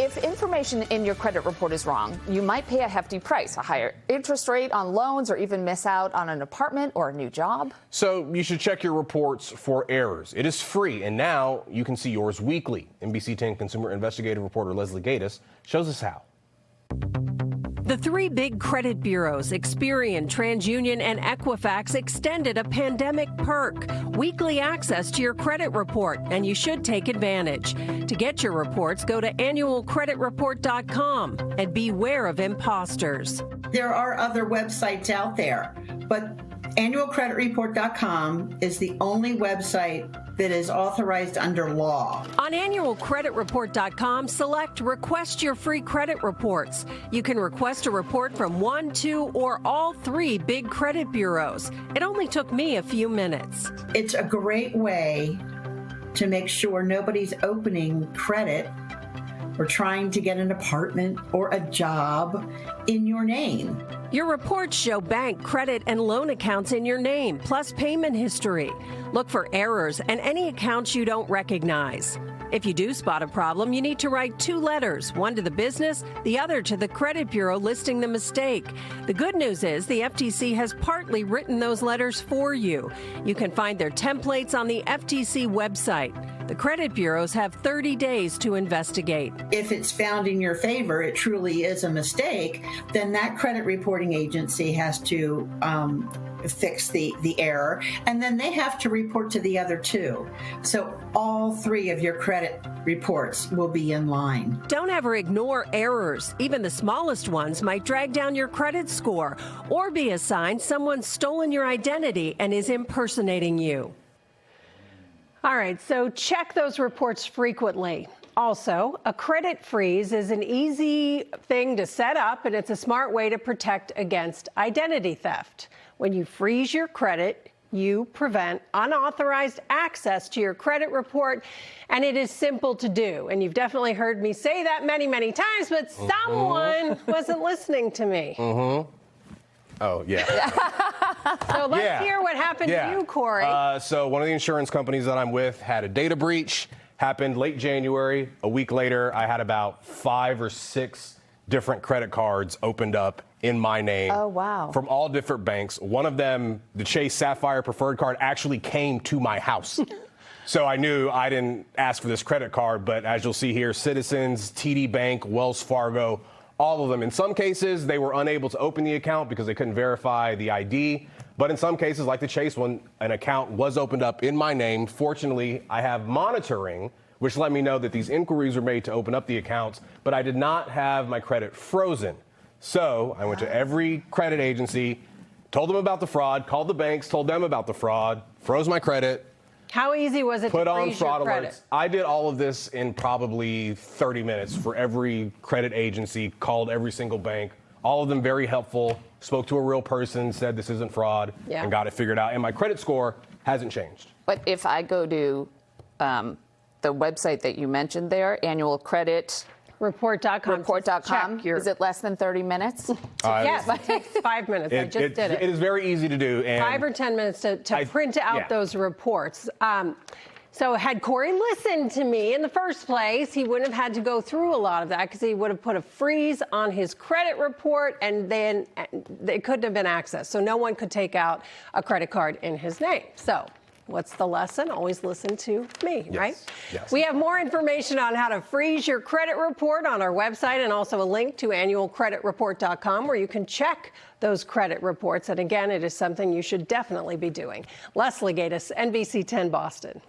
If information in your credit report is wrong, you might pay a hefty price, a higher interest rate on loans, or even miss out on an apartment or a new job. So you should check your reports for errors. It is free, and now you can see yours weekly. NBC 10 consumer investigative reporter Leslie Gatiss shows us how. The three big credit bureaus, Experian, TransUnion, and Equifax, extended a pandemic perk, weekly access to your credit report, and you should take advantage. To get your reports, go to annualcreditreport.com and beware of imposters. There are other websites out there, but annualcreditreport.com is the only website that is authorized under law. On annualcreditreport.com, select Request Your Free Credit Reports. You can request a report from one, two, or all three big credit bureaus. It only took me a few minutes. It's a great way to make sure nobody's opening credit or trying to get an apartment or a job in your name. Your reports show bank, credit, and loan accounts in your name, plus payment history. Look for errors and any accounts you don't recognize. If you do spot a problem, you need to write 2 letters, one to the business, the other to the credit bureau listing the mistake. The good news is the FTC has partly written those letters for you. You can find their templates on the FTC website. The credit bureaus have 30 days to investigate. If it's found in your favor, it truly is a mistake, then that credit reporting agency has to fix the error, and then they have to report to the other 2. So all 3 of your credit reports will be in line. Don't ever ignore errors. Even the smallest ones might drag down your credit score or be a sign someone's stolen your identity and is impersonating you. All right, so check those reports frequently. Also, a credit freeze is an easy thing to set up, and it's a smart way to protect against identity theft. When you freeze your credit, you prevent unauthorized access to your credit report, and it is simple to do. And you've definitely heard me say that many, many times, but someone wasn't listening to me. Oh, yeah. So let's hear what happened to you, Corey. So one of the insurance companies that I'm with had a data breach, happened late January. A week later, I had about 5 or 6 different credit cards opened up in my name. Oh, wow. From all different banks. One of them, the Chase Sapphire Preferred card, actually came to my house. So I knew I didn't ask for this credit card, but as you'll see here, Citizens, TD Bank, Wells Fargo, all of them. In some cases, they were unable to open the account because they couldn't verify the ID. But in some cases, like the Chase one, an account was opened up in my name. Fortunately, I have monitoring, which let me know that these inquiries were made to open up the accounts, but I did not have my credit frozen. So I went to every credit agency, told them about the fraud, called the banks, told them about the fraud, froze my credit. How easy was it Put to on freeze fraud your credit? alerts. I did all of this in probably 30 minutes for every credit agency, called every single bank. All of them very helpful, spoke to a real person, said this isn't fraud, and got it figured out. And my credit score hasn't changed. But if I go to the website that you mentioned there, annualcreditreport.com, is it less than 30 minutes? Yes, it takes 5 minutes. I just did it. It is very easy to do. And 5 or 10 minutes to print out those reports. So had Corey listened to me in the first place, he wouldn't have had to go through a lot of that because he would have put a freeze on his credit report and then it couldn't have been accessed. So no one could take out a credit card in his name. So what's the lesson? Always listen to me, right? Yes. We have more information on how to freeze your credit report on our website and also a link to annualcreditreport.com where you can check those credit reports. And again, it is something you should definitely be doing. Leslie Gatiss, NBC 10 Boston.